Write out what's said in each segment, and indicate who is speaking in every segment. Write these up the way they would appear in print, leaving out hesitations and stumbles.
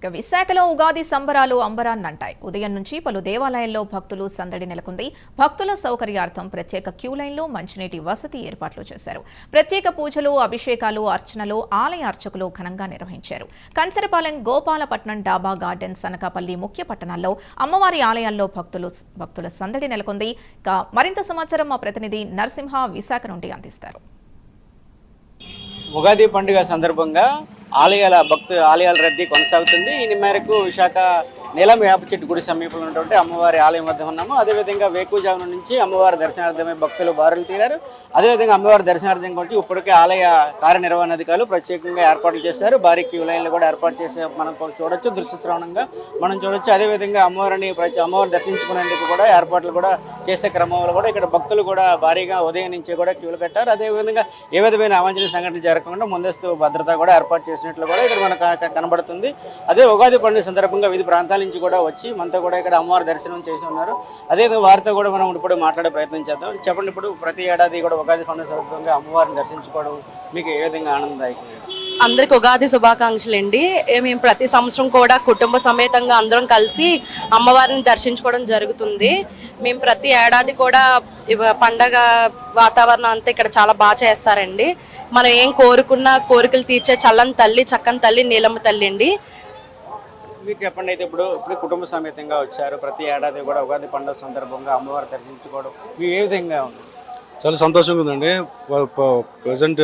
Speaker 1: విశాఖలో ఉగాది సంబరాలు అంబరాన్నంటాయి. ఉదయం నుంచి పలు దేవాలయాల్లో భక్తులు సందడి నెలకొంది. భక్తుల సౌకర్యార్థం ప్రత్యేక క్యూ లైన్లో మంచినీటి వసతి ఏర్పాట్లు చేశారు. ప్రత్యేక పూజలు, అభిషేకాలు, అర్చనలు ఆలయ అర్చకులు ఘనంగా నిర్వహించారు. కంచరపాలెం, గోపాలపట్నం, డాబా గార్డెన్స్, అనకాపల్లి ముఖ్య పట్టణాల్లో అమ్మవారి ఆలయాల్లో భక్తుల సందడి నెలకొంది. మరింత సమాచారం మా ప్రతినిధి నరసింహ విశాఖ నుండి అందిస్తారు.
Speaker 2: ఉగాది పండుగ సందర్భంగా ఆలయాల రద్దీ కొనసాగుతుంది. ఈ మేరకు విశాఖ నీలం వేప చెట్టు గుడి సమీపంలో ఉన్నటువంటి అమ్మవారి ఆలయం వద్ద ఉన్నాము. అదేవిధంగా వేకువజామున నుంచి అమ్మవారి దర్శనార్థమై భక్తులు బారులు తీరారు. అదేవిధంగా అమ్మవారి దర్శనార్థం గురించి ఇప్పటికే ఆలయ కార్యనిర్వహణాధికారులు ప్రత్యేకంగా ఏర్పాట్లు చేశారు. భారీ క్యూ లైన్లు కూడా ఏర్పాటు చేసే మనం చూడొచ్చు, దృశ్య శ్రవణంగా మనం చూడొచ్చు. అదేవిధంగా అమ్మవారిని దర్శించుకునేందుకు కూడా ఏర్పాట్లు కూడా చేసే క్రమంలో కూడా ఇక్కడ భక్తులు కూడా భారీగా ఉదయం నుంచి కూడా క్యూలు కట్టారు. అదేవిధంగా ఏ విధమైన అవాంఛనీయ సంఘటనలు జరగకుండా ముందస్తు భద్రత కూడా ఏర్పాటు చేసినట్లు కూడా ఇక్కడ మనకు కనబడుతుంది. అదే ఉగాది పండుగ సందర్భంగా వివిధ ప్రాంతాల నుంచి కూడా వచ్చి మనతో కూడా ఇక్కడ అమ్మవారి దర్శనం చేసి ఉన్నారు. అదేవిధంగా వారితో కూడా మనం ఇప్పుడు మాట్లాడే ప్రయత్నం చేద్దాం. చెప్పండి, ఇప్పుడు ప్రతి ఏడాది కూడా ఉగాది పండుగ సందర్భంగా అమ్మవారిని దర్శించుకోవడం మీకు ఏ విధంగా ఆనందదాయకం?
Speaker 3: అందరికి ఉగాది శుభాకాంక్షలు అండి. మేము ప్రతి సంవత్సరం కూడా కుటుంబ సమేతంగా అందరం కలిసి అమ్మవారిని దర్శించుకోవడం జరుగుతుంది. మేము ప్రతి ఏడాది కూడా పండగ వాతావరణం అంతా ఇక్కడ చాలా బాగా చేస్తారండి. మనం ఏం కోరుకున్నా కోరికలు తీర్చే చల్లని తల్లి, చక్కని తల్లి నీలమ్మ తల్లి అండి.
Speaker 2: మీరు చెప్పండి, అయితే ఇప్పుడు కుటుంబ సమేతంగా వచ్చారు. ప్రతి ఏడాది కూడా ఉగాది పండుగ సందర్భంగా అమ్మవారు దర్శించుకోవడం మీకు ఏ విధంగా ఉంది?
Speaker 4: చాలా సంతోషంగా ఉందండి. ప్రజెంట్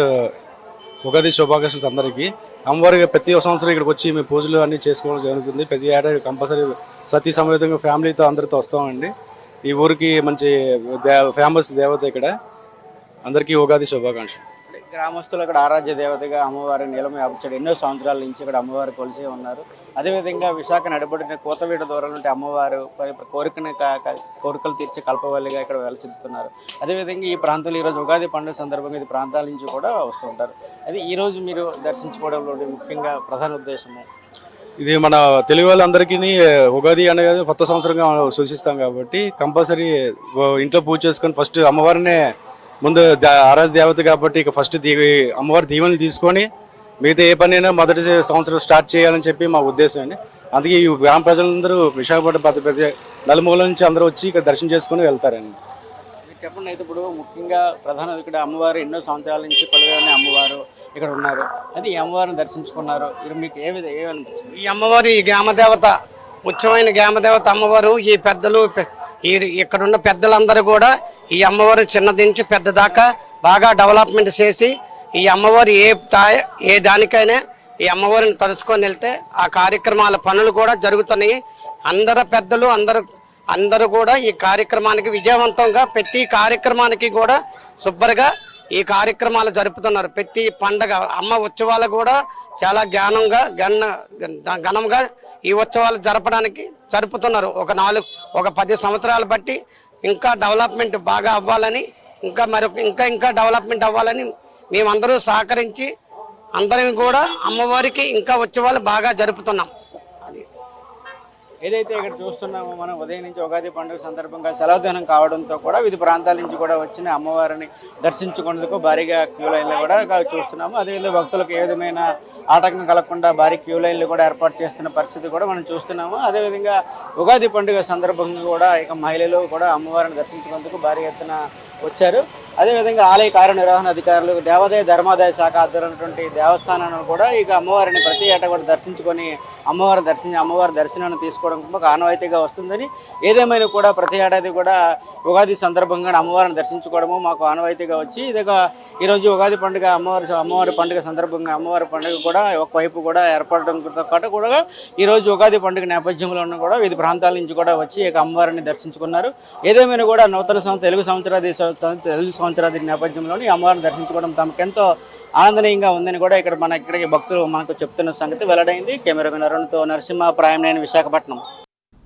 Speaker 4: ఉగాది శుభాకాంక్షలు అందరికీ. అమ్మవారికి ప్రతి సంవత్సరం ఇక్కడికి వచ్చి మేము పూజలు అన్నీ చేసుకోవడం జరుగుతుంది. ప్రతి ఏడాది కంపల్సరీ సతీ సమేతంగా ఫ్యామిలీతో అందరితో వస్తామండి. ఈ ఊరికి మంచి ఫేమస్ దేవత ఇక్కడ. అందరికీ ఉగాది శుభాకాంక్షలు.
Speaker 2: గ్రామస్తులు ఇక్కడ ఆరాధ్య దేవతగా అమ్మవారి నీలం వేప చెట్టు ఎన్నో సంవత్సరాల నుంచి ఇక్కడ అమ్మవారు కొలిసి ఉన్నారు. అదేవిధంగా విశాఖ నడిబడిన కోతవీడ దూరం నుండి అమ్మవారు కోరికలు తీర్చే కల్పవల్లిగా ఇక్కడ వెలసిస్తున్నారు. అదేవిధంగా ఈ ప్రాంతంలో ఈరోజు ఉగాది పండుగ సందర్భంగా ఇది ప్రాంతాల నుంచి కూడా వస్తుంటారు. అది ఈరోజు మీరు దర్శించుకోవడంలో ముఖ్యంగా ప్రధాన ఉద్దేశము
Speaker 4: ఇది మన తెలుగు వాళ్ళందరికీ ఉగాది అనేది కొత్త సంవత్సరంగా సూచిస్తాం కాబట్టి కంపల్సరీ ఇంట్లో పూజ చేసుకొని ఫస్ట్ అమ్మవారినే ముందు ఆరాధ్య దేవత కాబట్టి ఇక ఫస్ట్ అమ్మవారి దీవెనలు తీసుకొని మిగతా ఏ పనైనా మొదటి సంవత్సరం స్టార్ట్ చేయాలని చెప్పి మా ఉద్దేశం అండి. అందుకే ఈ గ్రామ ప్రజలందరూ విశాఖపట్నం పెద్ద నలుమూల నుంచి అందరూ వచ్చి ఇక్కడ దర్శనం చేసుకుని వెళ్తారండి.
Speaker 2: మీరు చెప్పండి, అయితే ఇప్పుడు ముఖ్యంగా ప్రధాన ఇక్కడ అమ్మవారు ఎన్నో సంవత్సరాల నుంచి కొలువైన అమ్మవారు ఇక్కడ ఉన్నారు. అది ఈ అమ్మవారిని దర్శించుకున్నారు. మీకు ఏమనిపించింది?
Speaker 5: ఈ అమ్మవారు ఈ గ్రామదేవత, ముఖ్యమైన గ్రామదేవత అమ్మవారు. ఈ పెద్దలు ఇక్కడున్న పెద్దలందరూ కూడా ఈ అమ్మవారు చిన్నది నుంచి పెద్ద దాకా బాగా డెవలప్మెంట్ చేసి ఈ అమ్మవారు ఏ దానికైనా ఈ అమ్మవారిని తలుచుకొని వెళ్తే ఆ కార్యక్రమాల పనులు కూడా జరుగుతున్నాయి. అందరు పెద్దలు అందరూ కూడా ఈ కార్యక్రమానికి విజయవంతంగా ప్రతి కార్యక్రమానికి కూడా శుభ్రంగా ఈ కార్యక్రమాలు జరుపుతున్నారు. ప్రతి పండగ అమ్మ ఉత్సవాలు కూడా చాలా ఘనంగా ఈ ఉత్సవాలు జరుపుతున్నారు. ఒక 10 సంవత్సరాలు బట్టి ఇంకా డెవలప్మెంట్ బాగా అవ్వాలని ఇంకా డెవలప్మెంట్ అవ్వాలని మేమందరూ సహకరించి అందరం కూడా అమ్మవారికి ఇంకా ఉత్సవాలు బాగా జరుపుతున్నాం.
Speaker 2: ఏదైతే ఇక్కడ చూస్తున్నామో మనం ఉదయం నుంచి ఉగాది పండుగ సందర్భంగా సెలవు దినం కావడంతో కూడా వివిధ ప్రాంతాల నుంచి కూడా వచ్చిన అమ్మవారిని దర్శించుకునేందుకు భారీగా క్యూ లైన్లు కూడా చూస్తున్నాము. అదేవిధంగా భక్తులకు ఏ విధమైన ఆటంకం కలగకుండా భారీ క్యూ లైన్లు కూడా ఏర్పాటు చేస్తున్న పరిస్థితి కూడా మనం చూస్తున్నాము. అదేవిధంగా ఉగాది పండుగ సందర్భంగా కూడా ఇక మహిళలు కూడా అమ్మవారిని దర్శించుకునేందుకు భారీ ఎత్తున వచ్చారు. అదేవిధంగా ఆలయ కార్యనిర్వహణ అధికారులు, దేవాదాయ ధర్మాదాయ శాఖ ఆధ్వర్యంటువంటి దేవస్థానాలను కూడా ఇక అమ్మవారిని ప్రతి ఏటా కూడా దర్శించుకొని అమ్మవారి దర్శనాన్ని తీసుకోవడం ఒక ఆనవాయితీగా వస్తుందని, ఏదేమైనా కూడా ప్రతి ఏడాది కూడా ఉగాది సందర్భంగా అమ్మవారిని దర్శించుకోవడము మాకు ఆనవాయితీగా వచ్చి ఈరోజు ఉగాది పండుగ అమ్మవారి పండుగ సందర్భంగా అమ్మవారి పండుగ కూడా ఒకవైపు కూడా ఏర్పడడంతో పాటు కూడా ఈరోజు ఉగాది పండుగ నేపథ్యంలో కూడా వివిధ ప్రాంతాల నుంచి కూడా వచ్చి ఇక అమ్మవారిని దర్శించుకున్నారు. ఏదేమైనా కూడా తెలుగు సంవత్సరాది నేపథ్యంలోని అమ్మవారిని దర్శించుకోవడం తమకెంతో ఆనందనీయంగా ఉందని కూడా ఇక్కడికి భక్తులు మనకు చెప్తున్న సంగతి వెల్లడైంది. కెమెరా మెన్ అరుణ్తో నరసింహ, ప్రైమ్ 9 విశాఖపట్నం.